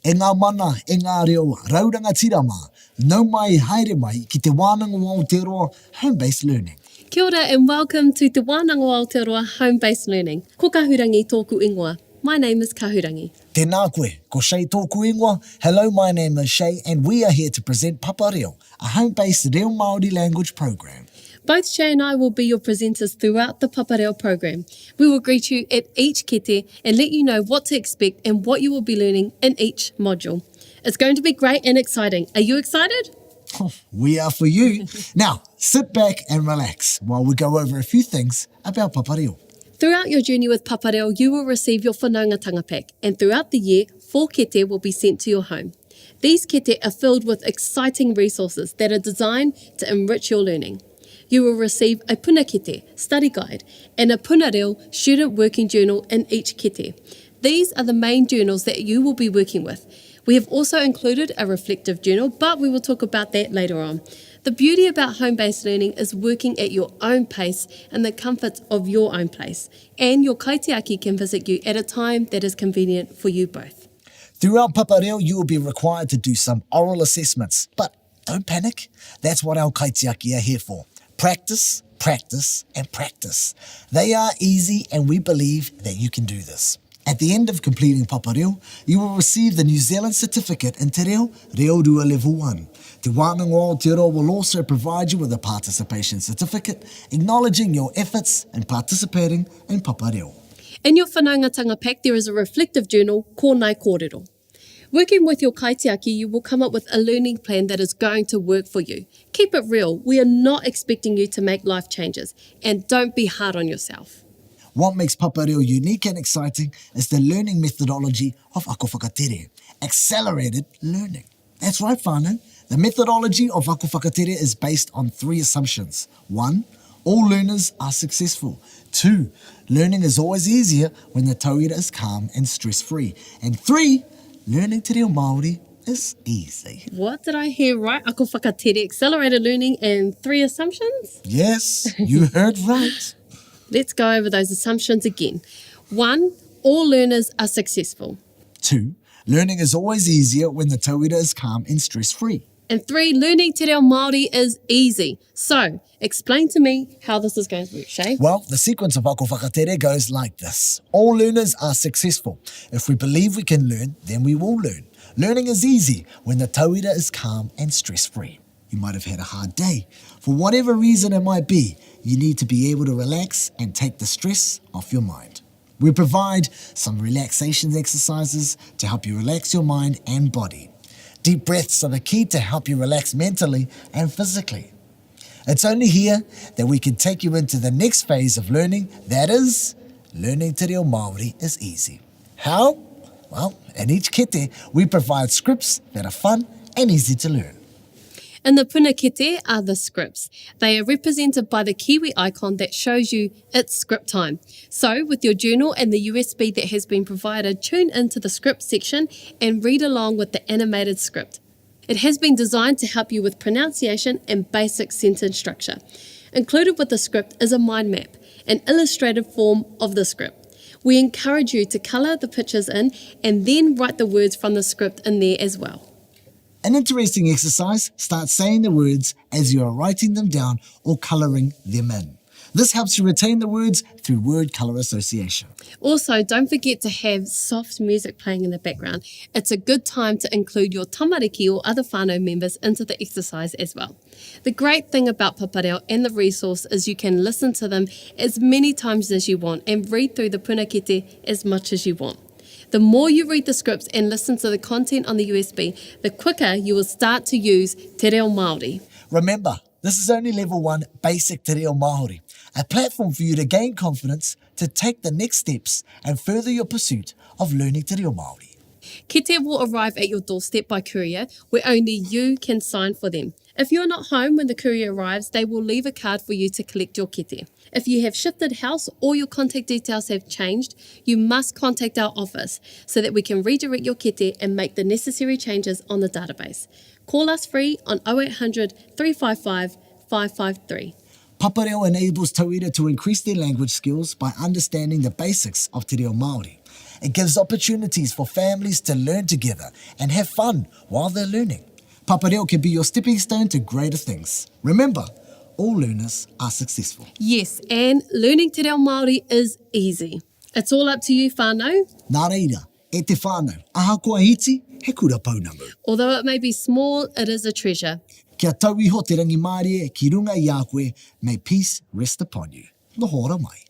E ngā mana, e ngā reo, rauranga tirama, nau mai haere mai ki te wānanga o Aotearoa Home-Based Learning. Kia ora and welcome to Te Wānanga o Aotearoa Home-Based Learning. Ko Kahurangi tōku ingoa. My name is Kahurangi. Tēnā koe, ko Shay tōku ingoa. Hello, my name is Shay and we are here to present Papa Reo, a home-based Reo Māori language program. Both Shay and I will be your presenters throughout the Papa Reo program. We will greet you at each kete and let you know what to expect and what you will be learning in each module. It's going to be great and exciting. Are you excited? We are for you. Now, sit back and relax while we go over a few things about Papa Reo. Throughout your journey with Papa Reo, you will receive your whanaungatanga pack, and throughout the year, 4 kete will be sent to your home. These kete are filled with exciting resources that are designed to enrich your learning. You will receive a puna kete, study guide, and a puna reo, student working journal in each kete. These are the main journals that you will be working with. We have also included a reflective journal, but we will talk about that later on. The beauty about home-based learning is working at your own pace and the comforts of your own place. And your kaitiaki can visit you at a time that is convenient for you both. Throughout Papa Reo, you will be required to do some oral assessments, but don't panic. That's what our kaitiaki are here for. Practice, practice, and practice. They are easy and we believe that you can do this. At the end of completing Papa Reo, you will receive the New Zealand certificate in Te Reo, Reo Rua Level 1. Te Wānanga o Aotearoa will also provide you with a participation certificate acknowledging your efforts in participating in Papa Reo. In your whanaungatanga pack, there is a reflective journal, Ko Nai Kōrero. Working with your kaitiaki, you will come up with a learning plan that is going to work for you. Keep it real. We are not expecting you to make life changes, and don't be hard on yourself. What makes Papa Reo unique and exciting is the learning methodology of Ako Whakatere, accelerated learning. That's right, whānau. The methodology of Ako Whakatere is based on 3 assumptions. 1, all learners are successful. 2, learning is always easier when the tauira is calm and stress-free. And 3, learning Te Reo Māori is easy. What did I hear right? Ako Whakatere, accelerated learning and 3 assumptions? Yes, you heard right. Let's go over those assumptions again. 1, all learners are successful. 2, learning is always easier when the tauira is calm and stress-free. And 3, learning Te Reo Māori is easy. So, explain to me how this is going to work, Shay. Well, the sequence of Ako Whakatere goes like this. All learners are successful. If we believe we can learn, then we will learn. Learning is easy when the tauira is calm and stress-free. You might have had a hard day. For whatever reason it might be, you need to be able to relax and take the stress off your mind. We provide some relaxation exercises to help you relax your mind and body. Deep breaths are the key to help you relax mentally and physically. It's only here that we can take you into the next phase of learning, that is, learning Te Reo Māori is easy. How? Well, in each kete, we provide scripts that are fun and easy to learn. In the puna kete are the scripts. They are represented by the Kiwi icon that shows you it's script time. So, with your journal and the USB that has been provided, tune into the script section and read along with the animated script. It has been designed to help you with pronunciation and basic sentence structure. Included with the script is a mind map, an illustrated form of the script. We encourage you to colour the pictures in and then write the words from the script in there as well. An interesting exercise, start saying the words as you are writing them down or colouring them in. This helps you retain the words through word colour association. Also, don't forget to have soft music playing in the background. It's a good time to include your tamariki or other whānau members into the exercise as well. The great thing about Papa Reo and the resource is you can listen to them as many times as you want and read through the puna kete as much as you want. The more you read the scripts and listen to the content on the USB, the quicker you will start to use Te Reo Māori. Remember, this is only level 1 basic Te Reo Māori, a platform for you to gain confidence to take the next steps and further your pursuit of learning Te Reo Māori. Kete will arrive at your doorstep by courier, where only you can sign for them. If you're not home when the courier arrives, they will leave a card for you to collect your kete. If you have shifted house or your contact details have changed, you must contact our office so that we can redirect your kete and make the necessary changes on the database. Call us free on 0800 355 553. Papareo enables tauira to increase their language skills by understanding the basics of te reo Māori. It gives opportunities for families to learn together and have fun while they're learning. Papareo can be your stepping stone to greater things. Remember, all learners are successful. Yes, and learning te reo Māori is easy. It's all up to you, whānau. Nā reira, e te whānau, aha kua hiti, he kura paunamu. Although it may be small, it is a treasure. Kia tau iho te rangi Māori e ki runga i a koe, may peace rest upon you. Nohora mai.